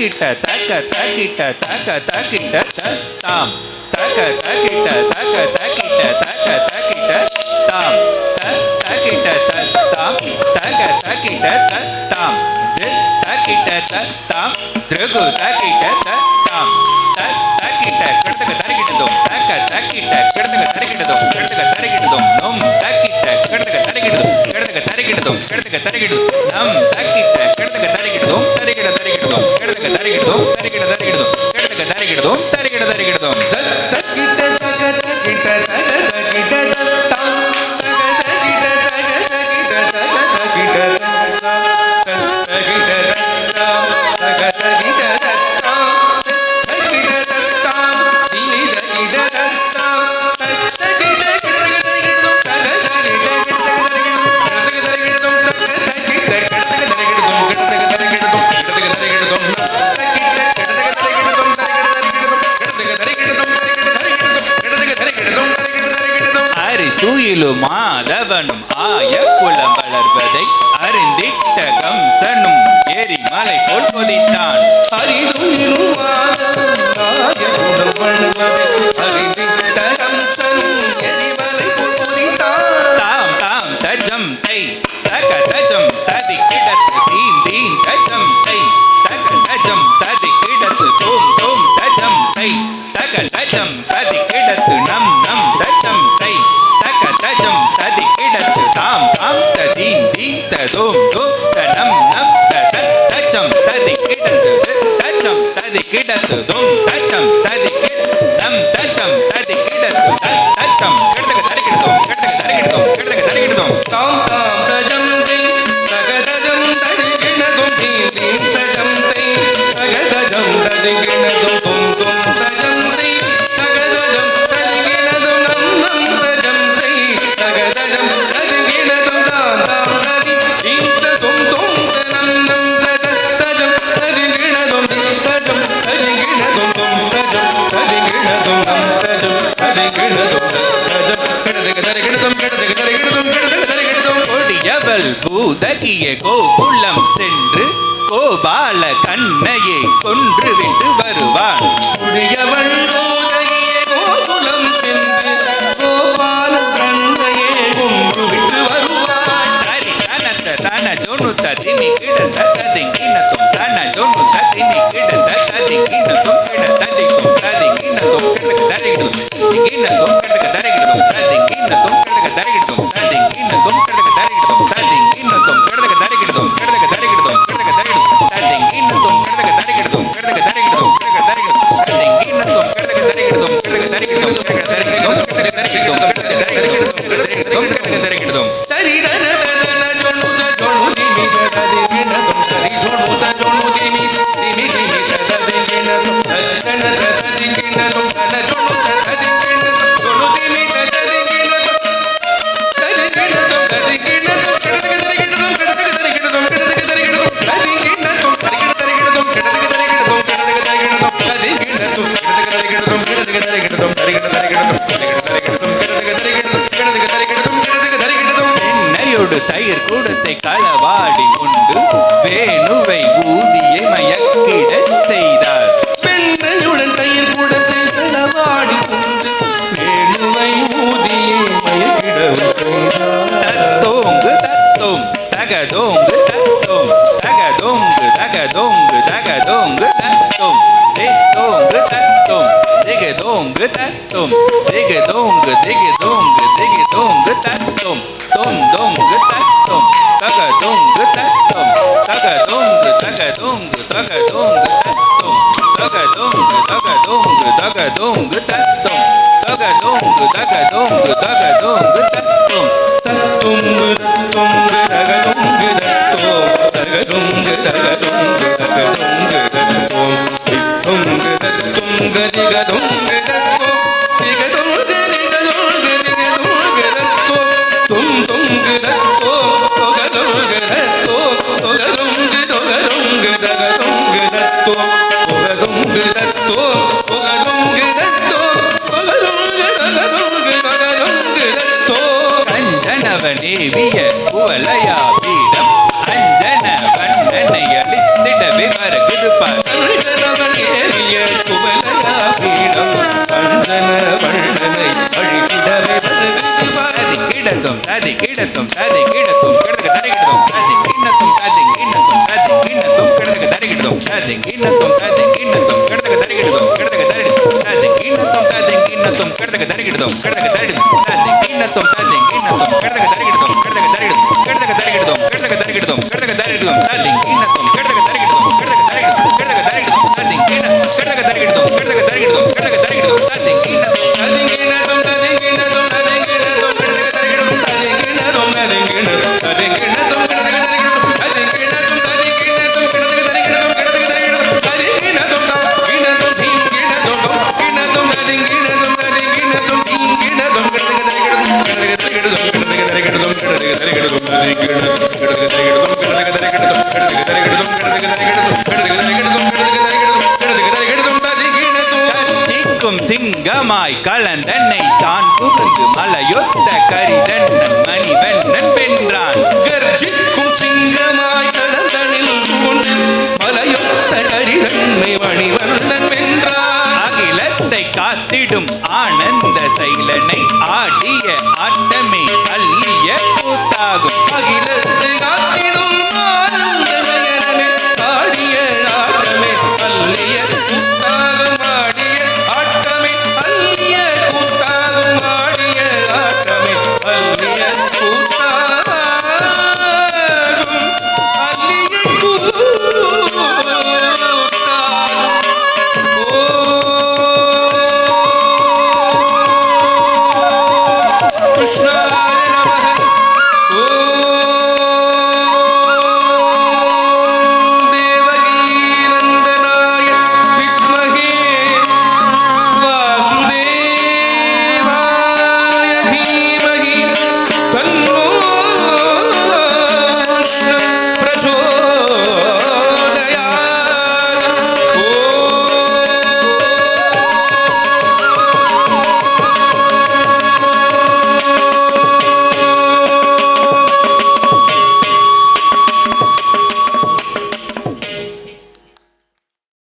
தக்கிட்ட தக்க தக்கிட்ட தக்க தக்கிட்ட தாம் தக்க தக்கிட்ட தக்க தக்கிட்ட தக்க தக்கிட்ட தாம் தக்கிட்ட தாம் தக்க தக்கிட்ட தாம் தக்கிட்ட தாம் திரகு தக்கிட்ட தாம் தக்கிட்ட கிடத்துக்கு தரக்கிட்டதும் தக்க தக்கிட்ட கிடத்துக்கு தரக்கிட்டதும் கிடத்துக்கு தரக்கிட்டதும் நம் தக்கிட்ட கிடத்துக்கு தரக்கிட்டதும் கிடத்துக்கு தரக்கிட்டதும் கிடத்துக்கு தரக்கிட்டதும் நம் தக்கிட்ட கிடத்துக்கு தரக்கிட்டதும் தரக்கிட தரக்கிட்டதும் கிடத்துக்கு தரக்கிட்டதும் தரக்கிட தரக்கிட்டதும் கிடத்துக்கு தரக்கிட்டதும் தரக்கிட தரக்கிட்டதும் தக்கிட்ட தக்க தக்கிட்ட தக்க தக்கிட்ட தாம் தக்க தக்கிட்ட தக்க தக்கிட்ட தக்க தக்கிட்ட தக்கிட்ட தாம் தக்க தக்கிட்ட மாதவனும் ஆய குலம் வளர்வதை அறிந்திட்ட கம்சனும் எரிமலை போல் கொதித்தான். அறிதுயிலும் மாதவனும் ஆய குலம் வளர்வதை அறிந்திட்ட கம்சனும் எரிமலை போல் கொதித்தான். தாம் தாம் தஜம் தை தக தஜம் ததி கிடத்து தீம் தீம் தஜம் தை தக தஜம் ததி கிடத்து தோம் தோம் தஜம் தை தக தஜம் ததி கிடத்து நம் நம் தஜம் தை தஜம் ததி கிடத்து தாம் தாம் ததீம் தீம் ததோம் தோம் தனம் நம் தஜம் ததி கிடத்து தஜம் ததி கிடத்து தோம் தஜம் ததி கிடத்து நம் தஜம் ததி கிடத்து தஜம் கிடத்துக்கு தரிக்கிடுதோம் கிடத்துக்கு தரிக்கிடுதோம் கிடத்துக்கு தரிக்கிடுதோம் தாம் தாம் தஜம் தை தக தஜம் ததி கிடதும் தீம் தீம் தஜம் தை தக தஜம் ததி கிடதும் தோம் தோம் தஜம் தை தக தஜம் ததி கிடதும் நம் நம் தஜம் தை தக தஜம் ததி கிடதும் தாம் தாம் ததி தீம் ததும் தோம் தனம் நம் தஜம் ததி கிடதும் தஜம் ததி கிடதும் தோம் தஜம் ததி கிடதும் நம் தஜம் ததி கிடதும் தஜம் கிடதுக்கு தரி கிடதும் கிடதுக்கு தரி கிடதும் கிடதுக்கு தரி கிடதும் கொடியவள் பூதகிய கோகுலம் சென்று கோபால கண்ணையை கொன்று விட்டு வருவான். கொடியவள் பூதகிய கோகுலம் சென்று கோபால கண்ணையை கொன்று விட்டு வருவான். தரி தனத்த தன ஜோனுத்த திமி கிடந்த ததிங்கினதும் தன ஜோனுத்த திமி கிடந்த ததிங்கினதும் கிட ததிக்கும் ததிங்கினதும் கிடக்கு தரிகிடும் திங்கினதும் கிடக்கு தரிகிடும் ததிங்கினதும் கிடக்கு தரிகிடும் ததிங்கினதும் கிடக்கு தரிகிடும் ததிங்கினதும் கிடக்கு தரிகிடும் கிடக்கு தரிகிடும் கிடக்கு தரிகிடும் ததிங்கினதும் கிடக்கு தரிகிடும் கிடக்கு தரிகிடும் கிடக்கு தரிகிடும் ததிங்கினதும் கிடக்கு தரிகிடும் கிடக்கு தரிகிடும் கிடக்கு தரிகிடும் கிடக்கு தரிகிடும் கிடக்கு தரிகிடும் கிடக்கு தரிகிடும் தரி தன தன ஜோனுத ஜோனுதி மி ததி கினதும் சரி ஜோனுத ஜோனுதி மி திமி திமி ததி கினதும் தன ததி கினதும் தன ஜோனுத ததி கினதும் ஜோனுதி மி ததி கினதும் ததி கினதும் ததி கினதும் கிடக்கு தரிகிடும் கிடக்கு தரிகிடும் கிடக்கு தரிகிடும் ததி கினதும் தரிகிடும் தரிகிடும் கிடக்கு தரிகிடும் கிடக்கு தரிகிடும் ததி கினதும் கிடக்கு தரிகிடும் கிடக்கு தரிகிடும் தரிகிடும் தரிகிடும் கிடக்கு தரிகிடும் கிடக்கு தரிகிடும் கிடக்கு தரிகிடும் கிடக்கு தரிகிடும் எண்ணெயோடு தயிர் கூடத்தை களவாடி கொண்டு வேணுவை ஊதியை மயக்கிட செய்தார். பெண்ணையுடன் தயிர் கூடத்தை களவாடி கொண்டு வேணுவை ஊதியை மயக்கிட செய்தார். தத்தோங்கு தத்தோம் தகதோங்கு தத்தோம் தகதோங்கு தகதோங்கு தகதோங்கு தத்தோம் தேத்தோங்கு தத்தோம் திகதோங்கு தத்தோம் திகதோங்கு திகதோங்கு திகதோங்கு தத்தோம் தோம் தோங்கு தத்தோம் தகதோங்கு தத்தோம் தகதோங்கு தகதோங்கு தகதோங்கு தத்தோம் தகதோங்கு தகதோங்கு தகதோங்கு தத்தோம் தகதோங்கு தகதோங்கு தகதோங்கு தத்தோம் தத்தோங்கு தத்தோங்கு தகதோங்கு தத்தோம் தகதோங்கு தகதோங்கு தகதோங்கு தத்தோம் தித்தோங்கு தத்தோங்கு திகதோங்கு தத்தோம் திகதோங்கு திகதோங்கு திகதோங்கு தத்தோம் தும் துங்கு தத்தோம் தொகதோங்கு தத்தோம் தொகதோங்கு தொகதோங்கு தகதோங்கு தத்தோம் தொகதோங்கு தத்தோம் தொகதோங்கு தத்தோம் தொகதோங்கு தகதோங்கு தகதோங்கு தத்தோம் கஞ்சனவனேவிய குவலயா பீடம் அஞ்சன வண்ணனை அளித்திடவே வருகுது பார் மதன வண்ணனை அழிகிடவே கிடத்தும் ததி கிடத்தும் ததி கிடத்தும் கிடக்கு தரிகிடத்தும் ததி கிண்ணத்தும் ததி கிண்ணத்தும் ததி கிண்ணத்தும் கிடக்கு தரிகிடத்தும் ததி கிண்ணத்தும் ததி கிண்ணத்தும் கிடக்கு தரிகிடத்தும் கிடக்கு தரிகிடத்தும் ததி கிண்ணத்தும் ததி கிண்ணத்தும் கிடக்கு தரிகிடத்தும் கிடக்கு தரிகிடத்தும் ததி கிண்ணத்தும் ததி கிண்ணத்தும் கிடக்கு தரிகிடத்தும் கிடக்கு தரிகிடத்தும் கிடக்கு தரிகிடத்தும் கிடக்கு தரிகிடத்தும் கிடக்கு தரிகிடத்தும் ததி கிண்ணத்தும் கிடக்கு தரிகிடத்தும் கிடக்கு தரிகிடத்தும் கிடக்கு தரிகிடத்தும் ததி கிண்ணத்தும் கிடக்கு தரிகிடத்தும் கிடக்கு தரிகிடத்தும் கிடக்கு தரிகிடத்தும் ததி கிண்ணத்தும் ததி கிணதும் ததி கிணதும் ததி கிணதும் கிடக்கு தரிகிடத்தும் ததி கிணதும் ததி கிணதும் ததி கிணதும் கிடக்கு தரிகிடத்தும் ததி கிணதும் ததி கிணதும் கிடக்கு தரிகிடத்தும் கிடக்கு தரிகிடத்தும் ததி கிணதும் கிணதும் தீம் கிணதும் கிணதும் ததி கிணதும் ததி கிணதும் தீம் கிணதும் கிடக்கு தரிகிடத்தும் கிடக்கு தரிகிடத்தும் கிடக்கு தரிகிடத்தும் கிடக்கு தரிகிடத்தும் ததி கிணதும் கிடக்கு தரிகிடத்தும் கிடக்கு தரிகிடத்தும் கிடக்கு தரிகிடத்தும் கிடக்கு தரிகிடத்தும் கிடக்கு தரிகிடத்தும் கிடக்கு தரிகிடத்தும் கிடக்கு தரிகிடத்தும் ததி கிணதும் சிக்கும் சிங்கமாய் கலந்தன்னை தான் புகுந்து மலையொத்த கரிதன்னன் மணிவண்ணன் வென்றான் கர்ஜிக்கும் சிங்கமாய் கலந்தனில் பூண்டு மலையொத்த கரிதன்னை மணிவண்ணன் வென்றான் அகிலத்தை காத்திடும் ஆனந்த சைலனை ஆடிய ஆட்டம்